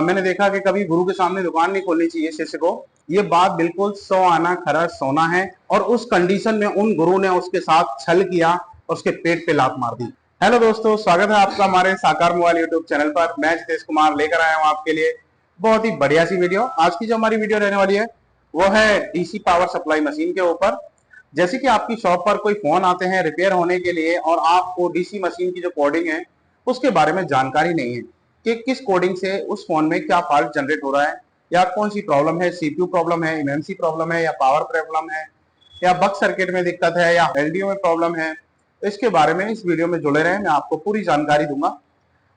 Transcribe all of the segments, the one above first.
मैंने देखा कि कभी गुरु के सामने दुकान नहीं खोलनी चाहिए शिष्य को। ये बात बिल्कुल 100 आना खरा सोना है। और उस कंडीशन में उन गुरु ने उसके साथ छल किया, उसके पेट पे लात मार दी। हेलो दोस्तों, स्वागत है आपका हमारे साकार मोबाइल यूट्यूब चैनल पर। मैं जितेश कुमार लेकर आया हूं आपके लिए बहुत ही बढ़िया सी वीडियो। आज की जो हमारी वीडियो रहने वाली है वो है डीसी पावर सप्लाई मशीन के ऊपर। जैसे कि आपकी शॉप पर कोई फोन आते हैं रिपेयर होने के लिए और आपको डीसी मशीन की जो कोडिंग है उसके बारे में जानकारी नहीं है कि किस कोडिंग से उस फोन में क्या फॉल्ट जनरेट हो रहा है, या कौन सी प्रॉब्लम है, सीपीयू प्रॉब्लम है, एमएमसी प्रॉब्लम है, या पावर प्रॉब्लम है, या बक सर्किट में दिक्कत है, या एलडीओ में प्रॉब्लम है। इसके बारे में इस वीडियो में जुड़े रहें, मैं आपको पूरी जानकारी दूंगा।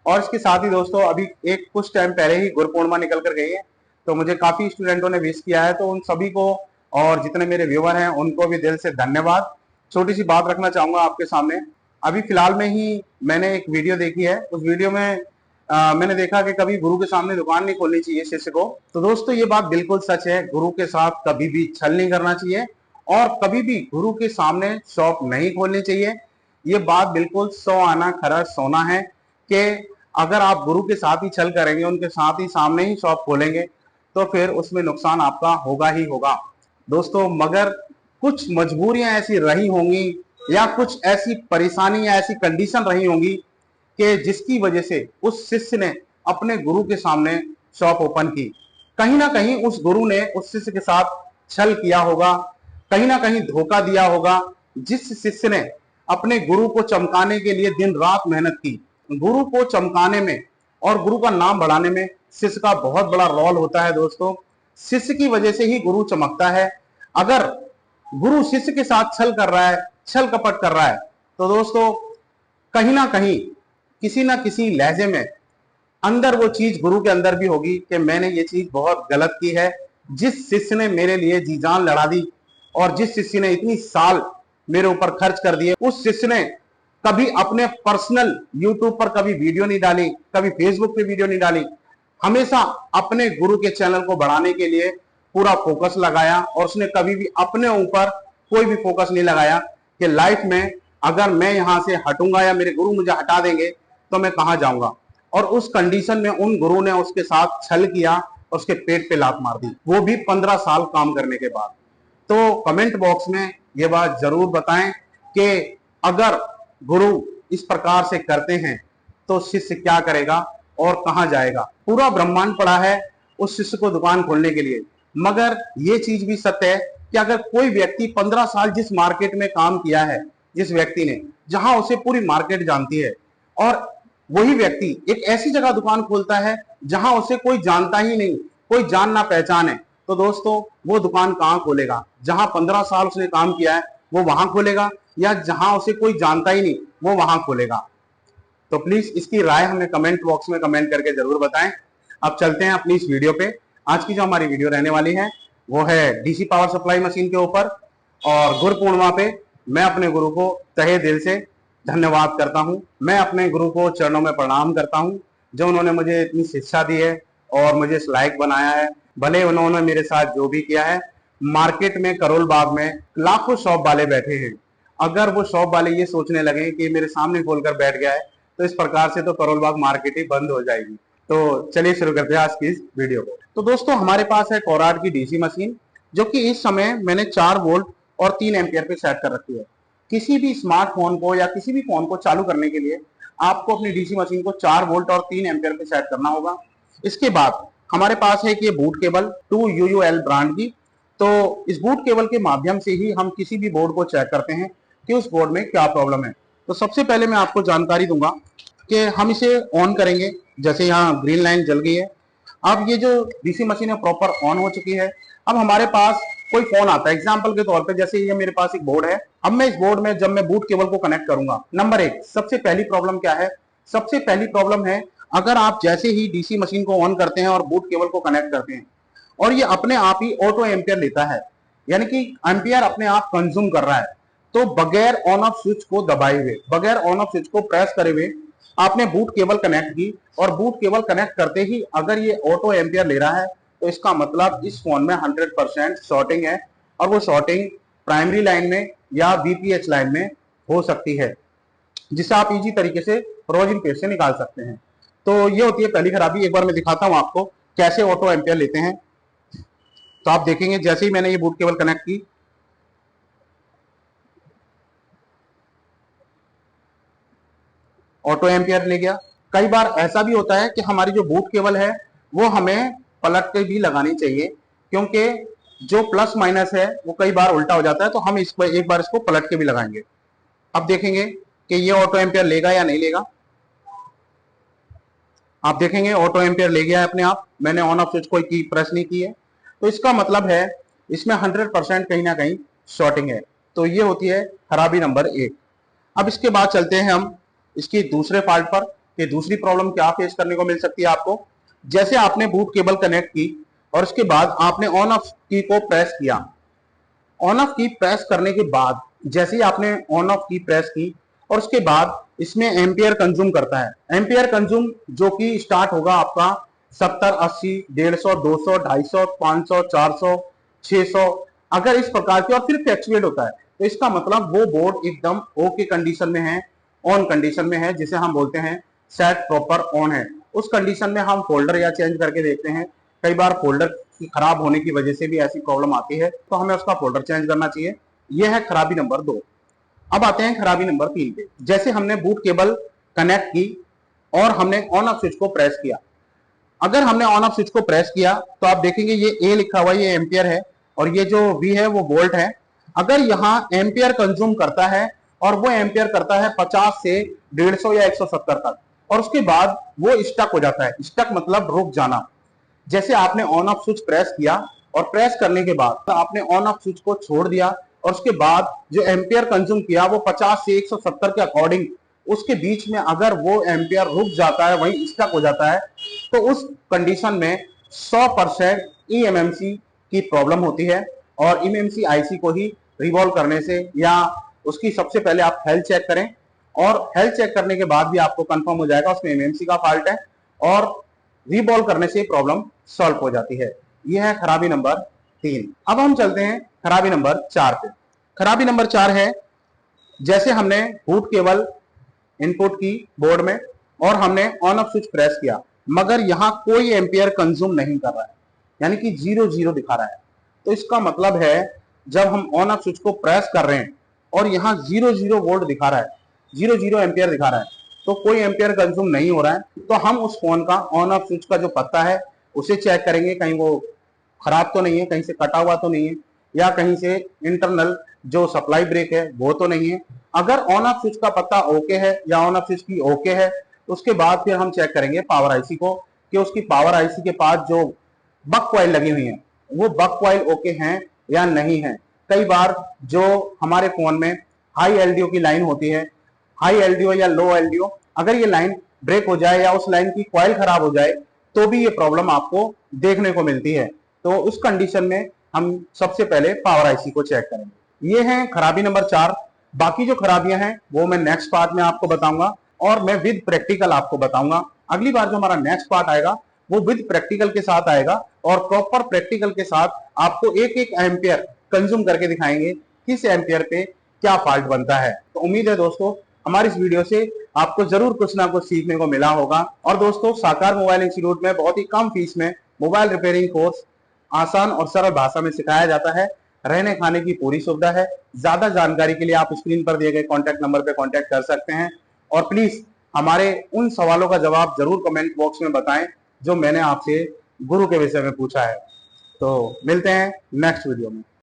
और इसके साथ ही दोस्तों, अभी एक कुछ टाइम पहले ही गुरु पूर्णिमा निकल कर गई है, तो मुझे काफी स्टूडेंटों ने विश किया है, तो उन सभी को और जितने मेरे व्यूअर हैं उनको भी दिल से धन्यवाद। छोटी सी बात रखना चाहूंगा आपके सामने। अभी फिलहाल में ही मैंने एक वीडियो देखी है, उस वीडियो में मैंने देखा कि कभी गुरु के सामने दुकान नहीं खोलनी चाहिए शिष्य को। तो दोस्तों ये बात बिल्कुल सच है, गुरु के साथ कभी भी छल नहीं करना चाहिए और कभी भी गुरु के सामने शॉप नहीं खोलनी चाहिए। ये बात बिल्कुल 100 आना खरा सोना है कि अगर आप गुरु के साथ ही छल करेंगे, उनके साथ ही सामने ही शॉप खोलेंगे, तो फिर उसमें नुकसान आपका होगा ही होगा दोस्तों। मगर कुछ मजबूरियां ऐसी रही होंगी या कुछ ऐसी परेशानी या ऐसी कंडीशन रही होंगी कि जिसकी वजह से उस शिष्य ने अपने गुरु के सामने शॉप ओपन की। कहीं ना कहीं उस गुरु ने उस शिष्य के साथ छल किया होगा, कहीं ना कहीं धोखा दिया होगा। जिस शिष्य ने अपने गुरु को चमकाने के लिए दिन रात मेहनत की, गुरु को चमकाने में और गुरु का नाम बढ़ाने में शिष्य का बहुत बड़ा रोल होता है दोस्तों। शिष्य की वजह से ही गुरु चमकता है। अगर गुरु शिष्य के साथ छल कर रहा है, छल कपट कर रहा है, तो दोस्तों कहीं ना कहीं किसी ना किसी लहजे में अंदर वो चीज गुरु के अंदर भी होगी कि मैंने ये चीज बहुत गलत की है। जिस शिष्य ने मेरे लिए जी जान लड़ा दी और जिस शिष्य ने इतनी साल मेरे ऊपर खर्च कर दिए, उस शिष्य ने कभी अपने पर्सनल यूट्यूब पर कभी वीडियो नहीं डाली, कभी फेसबुक पे वीडियो नहीं डाली, हमेशा अपने गुरु के चैनल को बढ़ाने के लिए पूरा फोकस लगाया। और उसने कभी भी अपने ऊपर कोई भी फोकस नहीं लगाया कि लाइफ में अगर मैं यहां से हटूंगा या मेरे गुरु मुझे हटा देंगे तो मैं कहां जाऊंगा। और उस कंडीशन में उन गुरु ने उसके साथ छल किया, उसके पेट पे लात मार दी, वो भी 15 साल काम करने के बाद। तो कमेंट बॉक्स में ये बात जरूर बताएं कि अगर गुरु इस प्रकार से करते हैं तो शिष्य क्या करेगा और कहां जाएगा। पूरा ब्रह्मांड पड़ा है उस शिष्य को दुकान खोलने के लिए। मगर ये चीज भी सत्य है कि अगर कोई व्यक्ति 15 साल जिस मार्केट में काम किया है, जिस व्यक्ति ने, जहां उसे पूरी मार्केट जानती है, और वही व्यक्ति एक ऐसी जगह दुकान खोलता है जहां उसे कोई जानता ही नहीं, कोई जान ना पहचान है, तो दोस्तों वो दुकान कहां खोलेगा। जहां 15 साल उसने काम किया है वो वहां खोलेगा, या जहां उसे कोई जानता ही नहीं वो वहां खोलेगा। तो प्लीज इसकी राय हमें कमेंट बॉक्स में कमेंट करके जरूर बताएं। अब चलते हैं अपनी इस वीडियो पे। आज की जो हमारी वीडियो रहने वाली है वो है डीसी पावर सप्लाई मशीन के ऊपर। और गुरु पूर्णिमा पे मैं अपने गुरु को तहे दिल से धन्यवाद करता हूं। मैं अपने गुरु को चरणों में प्रणाम करता हूं, जो उन्होंने मुझे इतनी शिक्षा दी है और मुझे इस लायक बनाया है। भले उन्होंने मेरे साथ जो भी किया है, मार्केट में करोल बाग में लाखों शॉप वाले बैठे हैं। अगर वो शॉप वाले ये सोचने लगे कि मेरे सामने खोलकर बैठ गया है, तो इस प्रकार से तो करोल बाग मार्केट ही बंद हो जाएगी। तो चलिए शुरू करते हैं आज की इस वीडियो को। तो दोस्तों हमारे पास है कोराड की डीसी मशीन, जो कि इस समय मैंने 4 वोल्ट और 3 एम्पियर पे सेट कर रखी है। किसी भी स्मार्टफोन को या किसी भी फोन को चालू करने के लिए आपको अपनी डीसी मशीन को 4 वोल्ट और 3 एम्पियर पे सेट करना होगा। इसके बाद हमारे पास है कि ये बूट केबल 2UUL ब्रांड की। तो इस बूट केबल के माध्यम से ही हम किसी भी बोर्ड को चेक करते हैं कि उस बोर्ड में क्या प्रॉब्लम है। तो सबसे पहले मैं आपको जानकारी दूंगा कि हम इसे ऑन करेंगे। जैसे यहाँ ग्रीन लाइन जल गई है, अब ये जो डीसी मशीन है प्रॉपर ऑन हो चुकी है। अब हमारे पास कोई फोन आता है, एग्जांपल के तौर पे जैसे ये मेरे पास एक बोर्ड है। अब मैं इस बोर्ड में जब मैं बूट केबल को कनेक्ट करूंगा, नंबर 1 सबसे पहली प्रॉब्लम क्या है। सबसे पहली प्रॉब्लम है, अगर आप जैसे ही डीसी मशीन को ऑन करते हैं और बूट केबल को कनेक्ट करते हैं और ये अपने आप ही ऑटो एम्पियर लेता है, यानी कि एम्पियर अपने आप कंज्यूम कर रहा है, तो बगैर ऑन ऑफ स्विच को दबाए हुए, बगैर ऑन ऑफ स्विच को प्रेस करे हुए आपने बूट केबल कनेक्ट की, और बूट केबल कनेक्ट करते ही अगर ये ऑटो एम्पियर ले रहा है, तो इसका मतलब इस फोन में 100% शॉर्टिंग है। और वो शॉर्टिंग प्राइमरी लाइन में या बीपीएच लाइन में हो सकती है, जिसे आप इजी तरीके से रोज इन पेज से निकाल सकते हैं। तो ये होती है पहली खराबी। एक बार मैं दिखाता हूं आपको कैसे ऑटो एम्पियर लेते हैं। तो आप देखेंगे जैसे ही मैंने ये बूट केबल कनेक्ट की, ऑटो एम्पियर ले गया। कई बार ऐसा भी होता है कि हमारी जो बूट केबल है वो हमें पलट के भी लगानी चाहिए, क्योंकि जो प्लस माइनस है वो कई बार उल्टा हो जाता है। तो हम इसको एक बार इसको पलट के भी लगाएंगे। अब देखेंगे कि ये ऑटो एम्पियर लेगा या नहीं लेगा। आप देखेंगे ऑटो एम्पियर ले गया है अपने आप। मैंने ऑन ऑफ स्विच कोई की प्रेस नहीं की है, तो इसका मतलब है इसमें 100% कहीं ना कहीं शॉर्टिंग है। तो ये होती है खराबी नंबर 1। अब इसके बाद चलते हैं हम इसकी दूसरे पार्ट पर कि दूसरी प्रॉब्लम क्या फेस करने को मिल सकती है आपको। जैसे आपने बूट केबल कनेक्ट की और उसके बाद आपने ऑन ऑफ की को प्रेस किया। ऑन ऑफ की प्रेस करने के बाद जैसे ही आपने ऑन ऑफ की प्रेस की और उसके बाद इसमें एम्पियर कंज्यूम करता है। एम्पियर कंज्यूम जो कि स्टार्ट होगा आपका 70, 80, 150, 200, 250, 500, 400, 600, अगर इस प्रकार की, और फिर फ्लैक्चुएट होता है। तो इसका मतलब वो बोर्ड एकदम ओके कंडीशन में है, ऑन कंडीशन में है, जिसे हम बोलते हैं सेट प्रॉपर ऑन है। उस कंडीशन में हम फोल्डर या चेंज करके देखते हैं। कई बार फोल्डर की खराब होने की वजह से भी ऐसी प्रॉब्लम आती है, तो हमें उसका फोल्डर चेंज करना चाहिए। यह है खराबी नंबर 2। अब आते हैं खराबी नंबर 3 पे। जैसे हमने बूट केबल कनेक्ट की और हमने ऑन ऑफ स्विच को प्रेस किया। अगर हमने ऑन ऑफ स्विच को प्रेस किया तो आप देखेंगे ये ए लिखा हुआ ये एम्पियर है और ये जो वी है वो वोल्ट है। अगर यहाँ एम्पियर कंज्यूम करता है और वो एम्पियर करता है 50 से 150 या 170 तक, और उसके बाद वो स्टक हो जाता है। स्टक मतलब रुक जाना। जैसे आपने ऑन ऑफ स्विच प्रेस किया और प्रेस करने के बाद आपने ऑन ऑफ स्विच को छोड़ दिया और उसके बाद जो एम्पियर कंज्यूम किया वो 50 से 170 के अकॉर्डिंग, उसके बीच में अगर वो एम्पियर रुक जाता है, वहीं स्टक हो जाता है, तो उस कंडीशन में 100% ईएमएमसी की प्रॉब्लम होती है। और ईएमएमसी आईसी को ही रिवॉल्व करने से या उसकी सबसे पहले आप हेल्थ चेक करें, और हेल्थ चेक करने के बाद भी आपको कंफर्म हो जाएगा उसमें ईएमएमसी का फॉल्ट है, और रीबॉल करने से प्रॉब्लम सॉल्व हो जाती है। यह है खराबी नंबर 3। अब हम चलते हैं खराबी नंबर 4 पे। खराबी नंबर 4 है जैसे हमने बूट केबल इनपुट की बोर्ड में और हमने ऑन ऑफ स्विच प्रेस किया, मगर यहां कोई एम्पियर कंज्यूम नहीं कर रहा है, यानी कि 0 दिखा रहा है। तो इसका मतलब है जब हम ऑन ऑफ स्विच को प्रेस कर रहे हैं और यहाँ 0 वोल्ट दिखा रहा है, 0 एम्पियर दिखा रहा है, तो कोई एम्पियर कंज्यूम नहीं हो रहा है, तो हम उस फोन का ऑन ऑफ स्विच का जो पत्ता है उसे चेक करेंगे, कहीं वो खराब तो नहीं है, कहीं से कटा हुआ तो नहीं है, या कहीं से इंटरनल जो सप्लाई ब्रेक है वो तो नहीं है। अगर ऑन ऑफ स्विच का पत्ता ओके है या ऑन ऑफ स्विच की ओके है, उसके बाद फिर हम चेक करेंगे पावर आईसी को कि उसकी पावर आईसी के पास जो बक कॉइल लगी हुई है वो बक कॉइल ओके हैं या नहीं है। कई बार जो हमारे फोन में हाई एलडीओ की लाइन होती है, हाई एलडीओ या लो एलडीओ, अगर ये लाइन ब्रेक हो जाए या उस लाइन की कॉइल खराब हो जाए तो भी ये प्रॉब्लम आपको देखने को मिलती है। तो उस कंडीशन में हम सबसे पहले पावर आईसी को चेक करेंगे। ये है खराबी नंबर 4। बाकी जो खराबियां हैं वो मैं नेक्स्ट पार्ट में आपको बताऊंगा, और मैं विद प्रैक्टिकल आपको बताऊंगा। अगली बार जो हमारा नेक्स्ट पार्ट आएगा वो विद प्रैक्टिकल के साथ आएगा, और प्रॉपर प्रैक्टिकल के साथ आपको एक एक एम्पियर कंज्यूम करके दिखाएंगे किस एम्पियर पे क्या फॉल्ट बनता है। तो उम्मीद है दोस्तों हमारी इस वीडियो से आपको जरूर कुछ ना कुछ सीखने को मिला होगा। और दोस्तों साकार मोबाइल इंस्टीट्यूट में बहुत ही कम फीस में मोबाइल रिपेयरिंग कोर्स आसान और सरल भाषा में सिखाया जाता है। रहने खाने की पूरी सुविधा है। ज्यादा जानकारी के लिए आप स्क्रीन पर दिए गए कॉन्टैक्ट नंबर पर कॉन्टैक्ट कर सकते हैं। और प्लीज हमारे उन सवालों का जवाब जरूर कमेंट बॉक्स में बताएं जो मैंने आपसे गुरु के विषय में पूछा है। तो मिलते हैं नेक्स्ट वीडियो में।